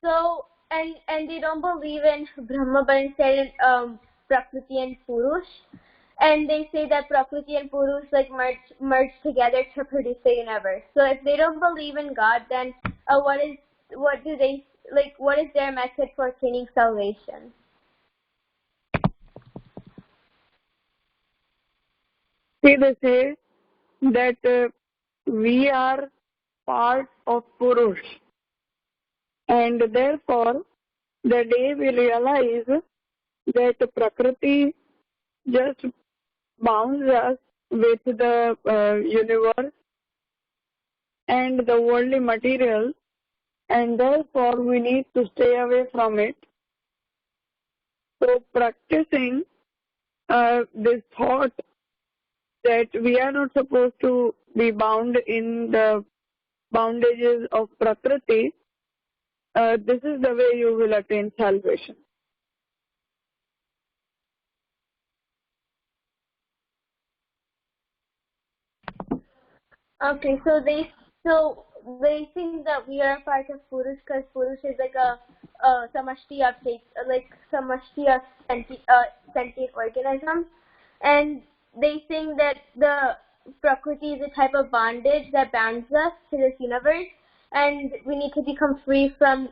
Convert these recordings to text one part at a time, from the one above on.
So and they don't believe in Brahma, but instead prakruti and purush. And they say that prakruti and purush like merge together to produce the universe. So if they don't believe in God, then what do they like? What is their method for attaining salvation? See, they say that we are part of purush, and therefore the day we realize that prakruti just bounds us with the universe and the worldly material, and therefore we need to stay away from it. So practicing this thought that we are not supposed to be bound in the boundages of prakriti, this is the way you will attain salvation. Okay, so they think that we are part of purush because purush is like a samashti of sentient organisms, and they think that the prakriti is a type of bondage that bounds us to this universe, and we need to become free from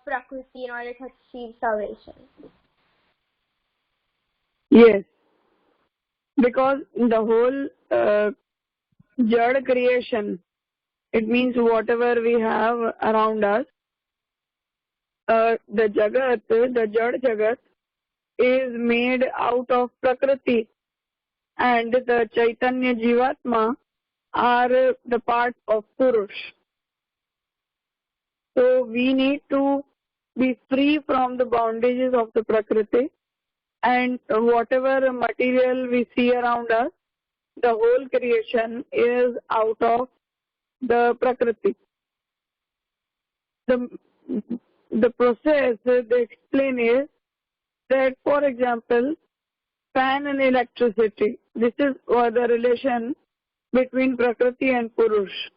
prakriti in order to achieve salvation. Yes, because the whole Jad creation, it means whatever we have around us, the Jagat, the Jad Jagat is made out of Prakriti, and the Chaitanya Jivatma are the part of Purush. So we need to be free from the bondages of the Prakriti, and whatever material we see around us, the whole creation is out of the Prakriti. The process they explain is that, for example, fan and electricity, this is the relation between Prakriti and Purush.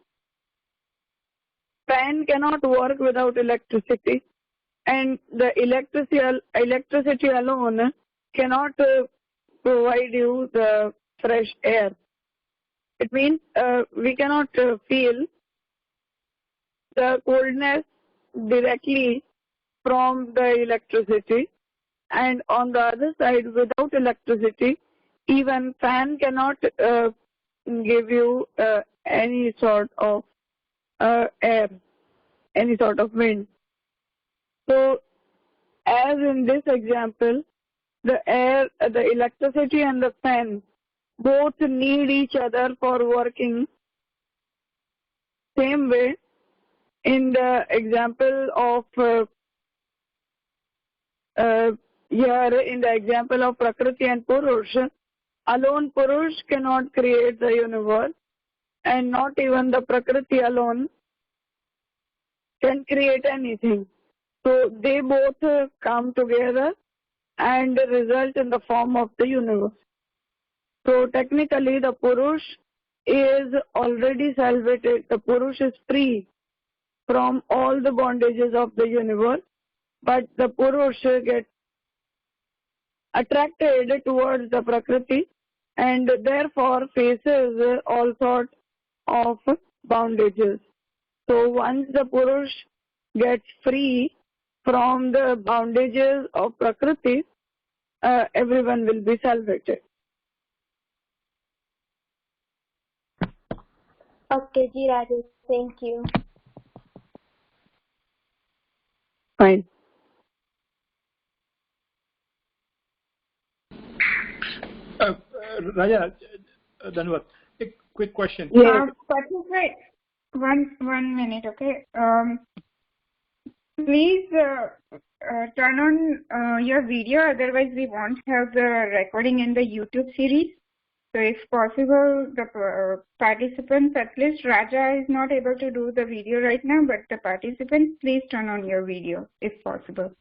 Fan cannot work without electricity, and the electricity alone cannot provide you the fresh air. It means we cannot feel the coldness directly from the electricity, and on the other side, without electricity, even fan cannot give you any sort of air, any sort of wind. So, as in this example, the air, the electricity and the fan both need each other for working. Same way, in the example of here, in the example of Prakriti and Purush, alone Purush cannot create the universe, and not even the Prakriti alone can create anything. So they both come together and result in the form of the universe. So technically the Purush is already salvated. The Purush is free from all the bondages of the universe, but the Purush gets attracted towards the Prakriti and therefore faces all sorts of bondages. So once the Purush gets free from the bondages of Prakriti, everyone will be salvated. Okay, Ji Rajesh, thank you. Fine. Raja, Dhanwat, a quick question. Yes. Wait, one minute, okay? Please turn on your video, otherwise we won't have the recording in the YouTube series. So if possible, the participants, at least Raja is not able to do the video right now, but the participants, please turn on your video if possible.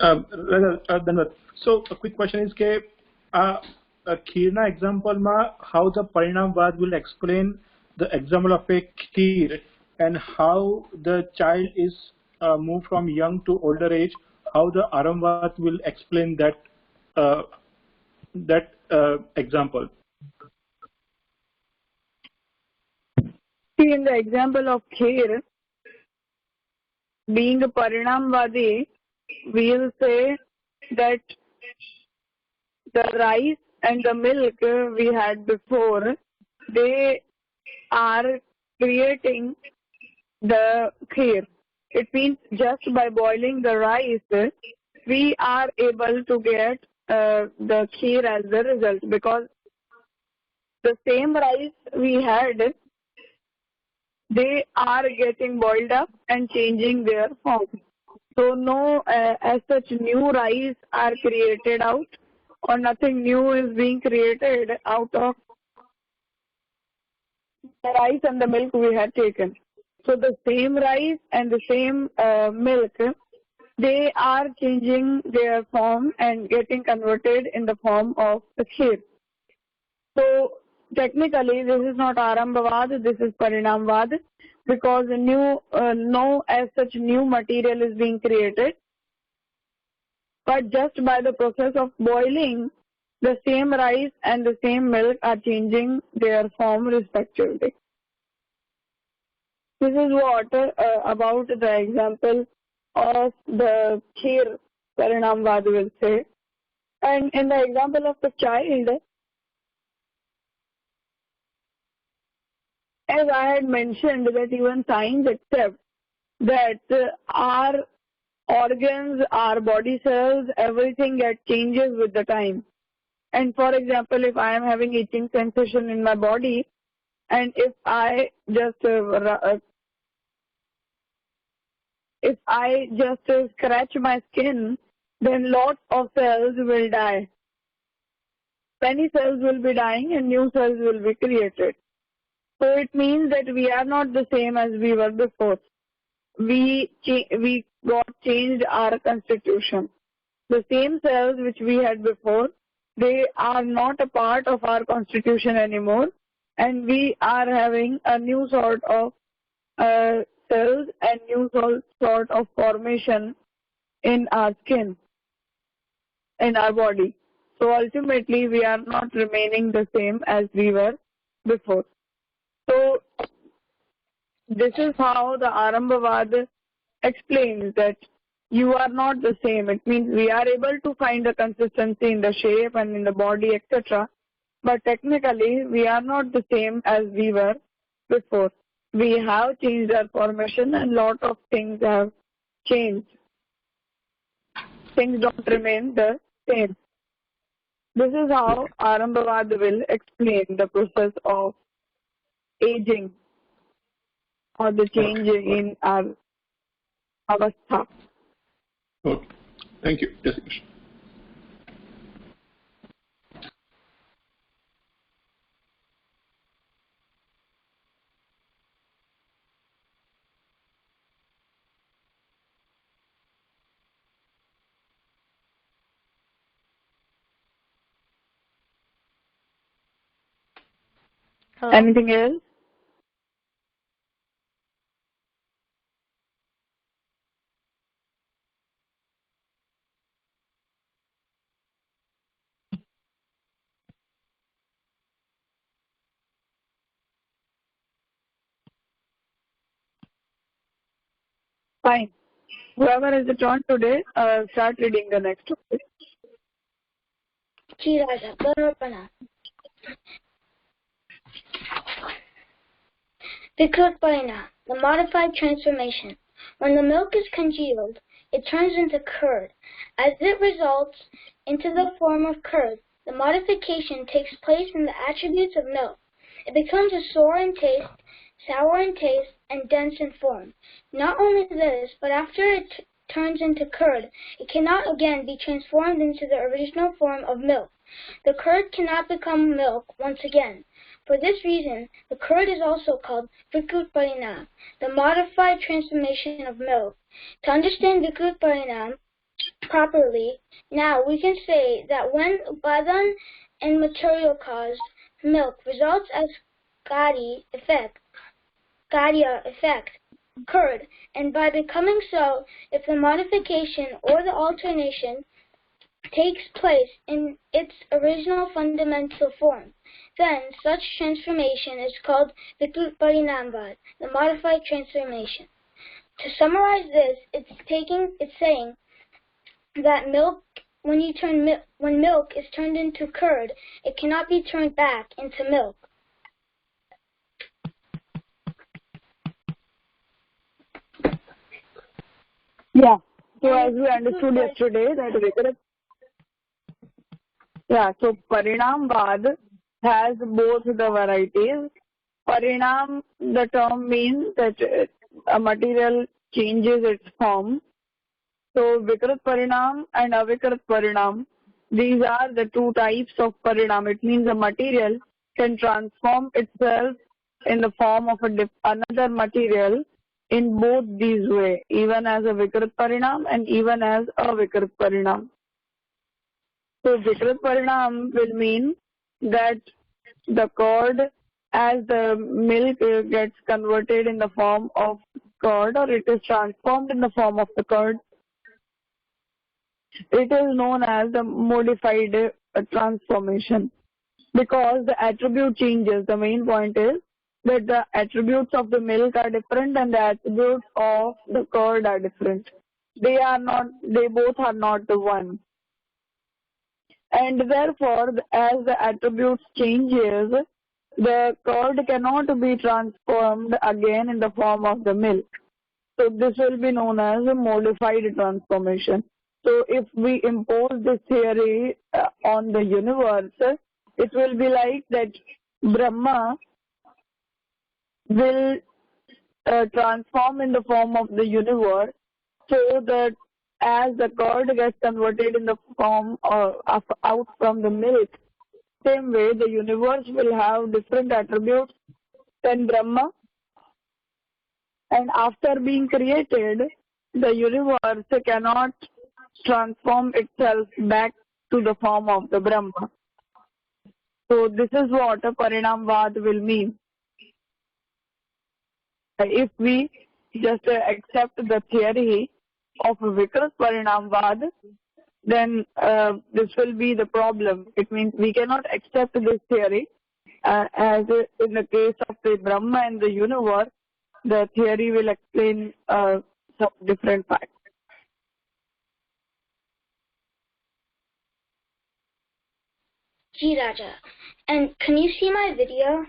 Dhanwat, so a quick question is Khirna example ma how the Parinamvad will explain the example of a kheer and how the child is moved from young to older age, how the Aramvat will explain that example. See, in the example of kheer, being a Parinamvadi, we will say that the rice and the milk we had before, they are creating the kheer. It means just by boiling the rice, we are able to get the kheer as the result, because the same rice we had, they are getting boiled up and changing their form. So no as such new rice are created out, or nothing new is being created out of the rice and the milk we had taken. So the same rice and the same milk, they are changing their form and getting converted in the form of the kheer. So technically this is not Arambhavad, this is Parinamvad, because no as such new material is being created, but just by the process of boiling, the same rice and the same milk are changing their form respectively. This is what about the example of the kheer Parinamvad will say. And in the example of the child, as I had mentioned, that even science accepts that our organs, our body cells, everything changes with the time. And for example, if I am having itching sensation in my body, and if I just scratch my skin, then lots of cells will die. Many cells will be dying and new cells will be created. So it means that we are not the same as we were before. We got changed our constitution. The same cells which we had before, they are not a part of our constitution anymore, and we are having a new sort of cells and new sort of formation in our skin, in our body. So ultimately we are not remaining the same as we were before. So this is how the Arambhavad explains that you are not the same. It means we are able to find a consistency in the shape and in the body, etc. But technically we are not the same as we were before. We have changed our formation and lot of things have changed. Things don't remain the same. This is how Arambhavad will explain the process of aging or the change in our avastha. Okay. Thank you. Yes, Krishna. Hello? Anything else? Fine. Whoever has the turn today, start reading the next topic. Raja, Prameyratnasangrah. Prakruti, the modified transformation. When the milk is congealed, it turns into curd. As it results into the form of curd, the modification takes place in the attributes of milk. It becomes sour in taste, and dense in form. Not only this, but after it turns into curd, it cannot again be transformed into the original form of milk. The curd cannot become milk once again. For this reason, the curd is also called prakruti, the modified transformation of milk. To understand prakruti properly, now we can say that when upadan and material caused milk results as karya effect occurred, and by becoming so, if the modification or the alternation takes place in its original fundamental form, then such transformation is called Vikrut Parinamvad, the modified transformation. To summarize this, it's saying that when milk is turned into curd, it cannot be turned back into milk. Yeah. So as we understood yesterday that Vikrut. Yeah. So Parinamvad has both the varieties. Parinam, the term means that a material changes its form. So Vikrut Parinam and Avikrut Parinam, these are the two types of Parinam. It means a material can transform itself in the form of another material in both these ways, even as a Vikrut Parinam and even as a Avikrut Parinam. So Vikrut Parinam will mean that the curd, as the milk gets converted in the form of curd, or it is transformed in the form of the curd, it is known as the modified transformation, because the attribute changes. The main point is that the attributes of the milk are different and the attributes of the curd are different. They both are not the one. And therefore, as the attributes changes, the curd cannot be transformed again in the form of the milk. So this will be known as a modified transformation. So if we impose this theory on the universe, it will be like that Brahma will transform in the form of the universe, so that as the curd gets converted in the form out from the milk, same way the universe will have different attributes than Brahma, and after being created, the universe cannot transform itself back to the form of the Brahma. So this is what a Parinamvad will mean. If we just accept the theory of Vikrut Parinamvad, then this will be the problem. It means we cannot accept this theory as in the case of the Brahma and the universe. The theory will explain some different facts. Ji Raja. And can you see my video?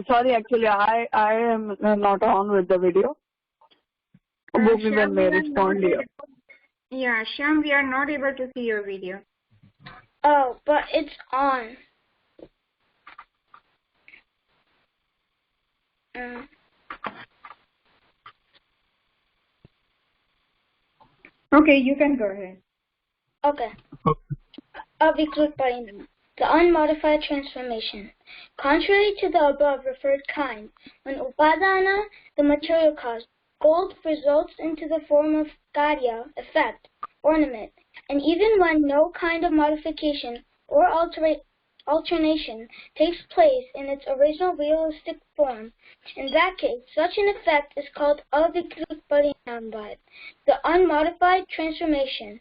Sorry, actually, I am not on with the video. Shyam, may respond here. Yeah, Shyam, we are not able to see your video. Oh, but it's on. Okay, you can go ahead. Okay. Avikrut Parinam, the unmodified transformation. Contrary to the above referred kind, when upadana, the material cause, gold results into the form of karya, effect, ornament, and even when no kind of modification or alternation takes place in its original realistic form, in that case, such an effect is called avikrut parinamvad, the unmodified transformation.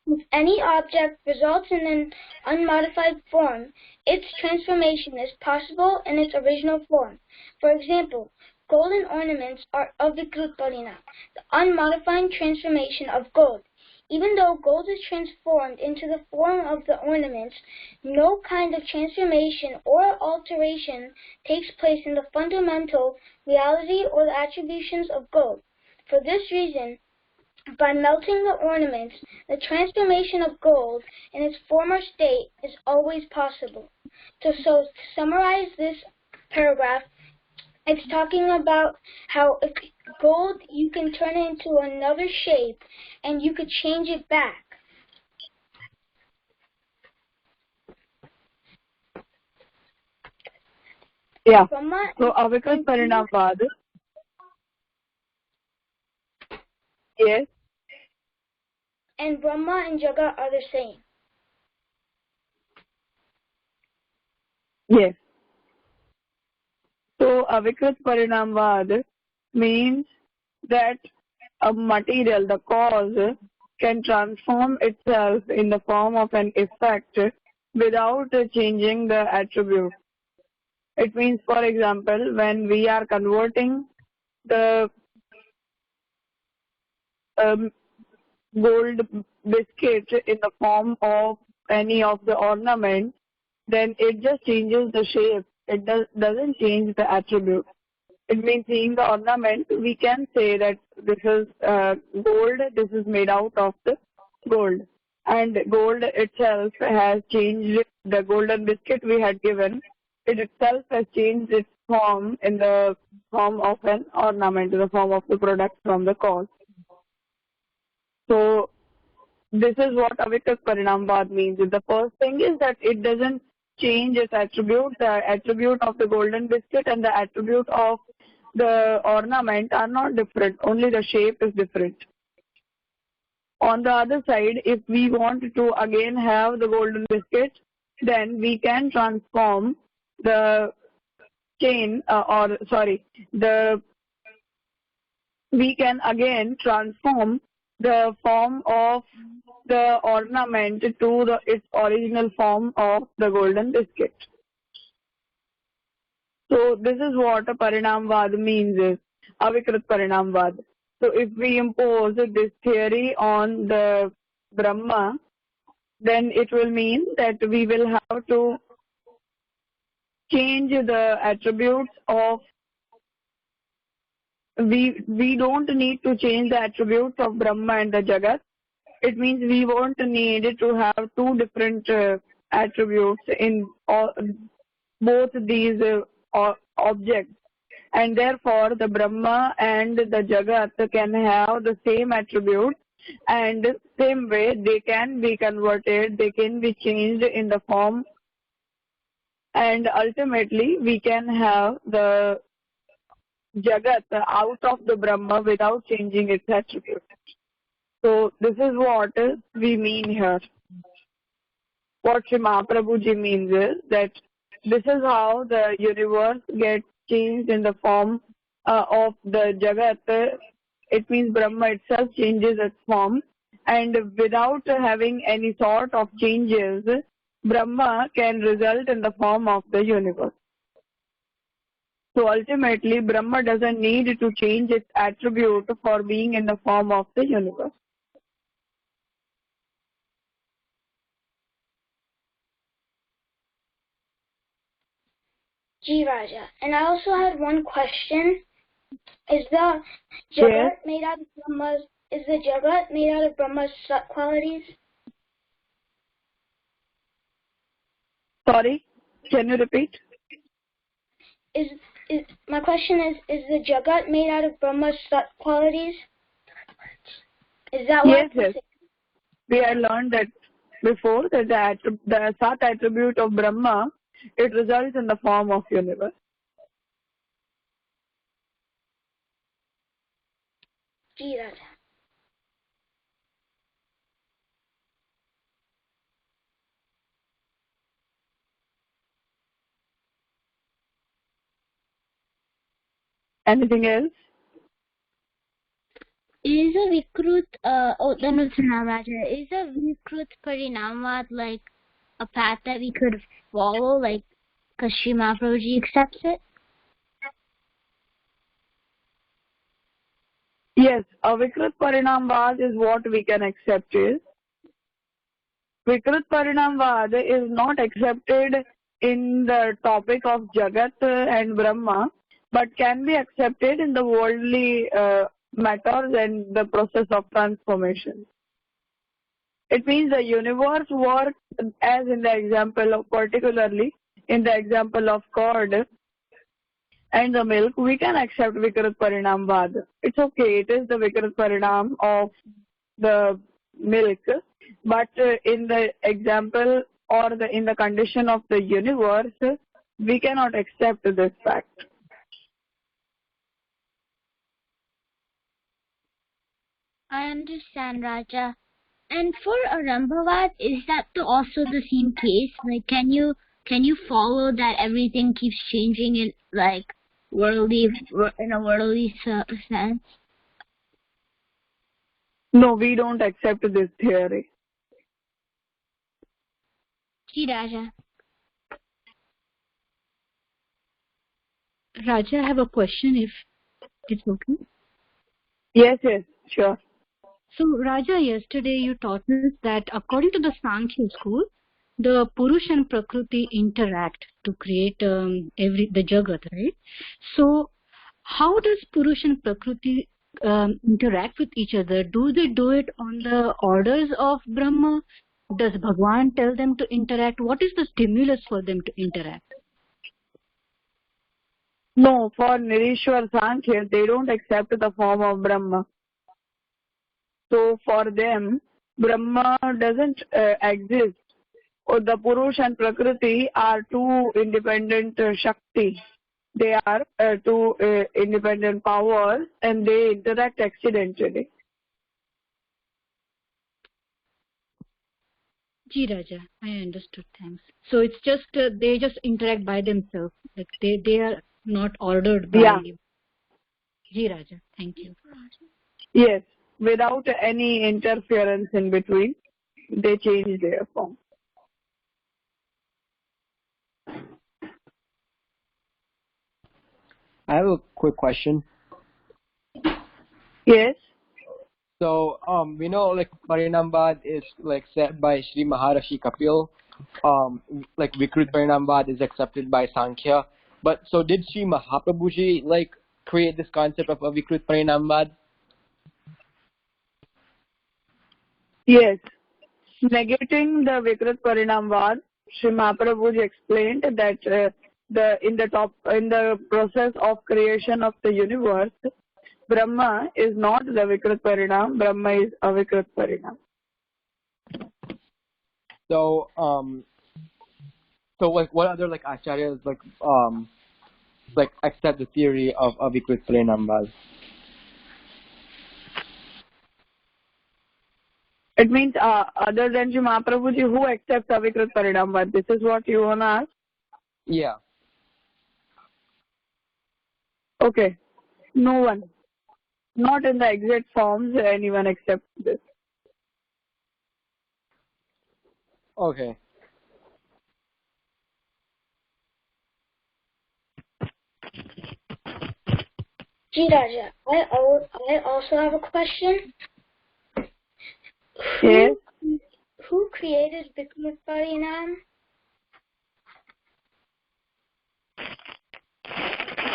If any object results in an unmodified form, its transformation is possible in its original form. For example, golden ornaments are avikrut parinam, the unmodified transformation of gold. Even though gold is transformed into the form of the ornaments, no kind of transformation or alteration takes place in the fundamental reality or the attributions of gold. For this reason, by melting the ornaments, the transformation of gold in its former state is always possible. So to summarize this paragraph, it's talking about how if gold, you can turn it into another shape and you could change it back. Yeah. So Avikrut Parinamvad. Yes. And Brahma and Jagat are the same. Yes. So Avikrit Parinamvad means that a material, the cause, can transform itself in the form of an effect without changing the attribute. It means, for example, when we are converting the gold biscuit in the form of any of the ornament, then it just changes the shape. It doesn't change the attribute. It means seeing the ornament, we can say that this is gold, this is made out of the gold. And gold itself has changed, the golden biscuit we had given, it itself has changed its form in the form of an ornament, in the form of the product from the cause. So this is what Avikrit Parinamvad means. The first thing is that it doesn't change its attribute. The attribute of the golden biscuit and the attribute of the ornament are not different. Only the shape is different. On the other side, if we want to again have the golden biscuit, then we can transform the chain, we can again transform the form of the ornament to its original form of the golden biscuit. So this is what a Parinamvad means, Avikrit Parinamvad. So if we impose this theory on the Brahma, then it will mean that we will have to change the attributes of, we don't need to change the attributes of Brahma and the Jagat. It means we won't need to have two different attributes in both these objects, and therefore the Brahma and the Jagat can have the same attributes, and same way they can be converted, they can be changed in the form, and ultimately we can have the Jagat out of the Brahma without changing its attributes. So this is what we mean here. What Sri Mahaprabhuji means is that this is how the universe gets changed in the form of the Jagat. It means Brahma itself changes its form, and without having any sort of changes, Brahma can result in the form of the universe. So ultimately, Brahma doesn't need to change its attribute for being in the form of the universe. Ji Raja. And I also had one question. Is the Jagat made out of Brahma's? Is the Jagat made out of Brahma's sat qualities? Sorry, can you repeat? My question is the Jagat made out of Brahma's sat qualities? Is that what? Yes. We had learned that before, that the sat attribute of Brahma, it results in the form of universe. Ji Raja. Anything else? Is a Vikrut, is a Vikrut Parinamvad like a path that we could follow, like, because Sri Mahaprabhuji accepts it? Yes, Avikrit Parinamvad is what we can accept is. Vikrit Parinamvad is not accepted in the topic of Jagat and Brahma, but can be accepted in the worldly matters and the process of transformation. It means the universe works as in the example of, particularly in the example of curd and the milk, we can accept Vikrit Parinamvad. It's okay, it is the Vikrit Parinam of the milk, but in the example or in the condition of the universe, we cannot accept this fact. I understand, Raja. And for Arambhavad, is that also the same case? Like, can you can you follow that everything keeps changing in like in a worldly sense? No, we don't accept this theory. Ji Raja. Raja, I have a question if it's okay. Yes, sure. So, Raja, yesterday you taught us that according to the Sankhya school, the purush and prakruti interact to create the jagat, right? So, how does purush and prakruti interact with each other? Do they do it on the orders of Brahma? Does Bhagwan tell them to interact? What is the stimulus for them to interact? No, for Nirishwar Sankhya, they don't accept the form of Brahma. So for them, Brahma doesn't exist. Or the Purush and Prakriti are two independent Shakti. They are two independent powers and they interact accidentally. Ji Raja, I understood. Thanks. So it's just they just interact by themselves. Like they are not ordered by. Yeah. Ji Raja, thank you. Yes, without any interference in between, they change their form. I have a quick question. Yes. So, we know like Parinambad is like set by Sri Maharishi Kapil. Like Vikrut Parinambad is accepted by Sankhya. But so did Sri Mahaprabhuji like create this concept of a Vikrut Parinambad? Yes. Negating the Vikrut Parinambad, Sri Mahaprabhuji explained that in the process of creation of the universe, Brahma is not the Vikrut Parinam, Brahma is Avikrut Parinam. So, so like what other like acharyas like accept the theory of Vikrut Parinambad? It means other than Sri Mahaprabhuji, who accepts Avikrut Parinambad? This is what you want to ask? Yeah. Okay. No one. Not in the exact forms anyone accepts this. Okay. Ji Raja, I also have a question. Yes. Who created Vikrut Parinam?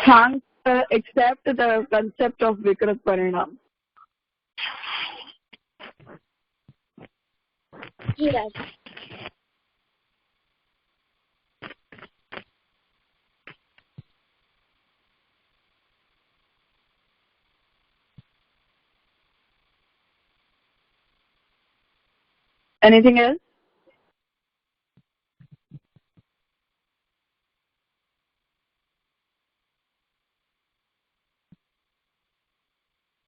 Can't accept the concept of Vikrut Parinam. Ji Raja. Anything else?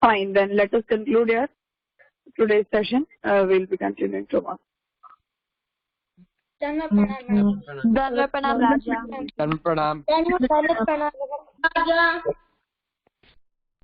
Fine, then let us conclude here today's session. We'll be continuing tomorrow. Dhanva Pranam. Dhanva Pranam, Raja. Dhanva Pranam. Dhanva Pranam.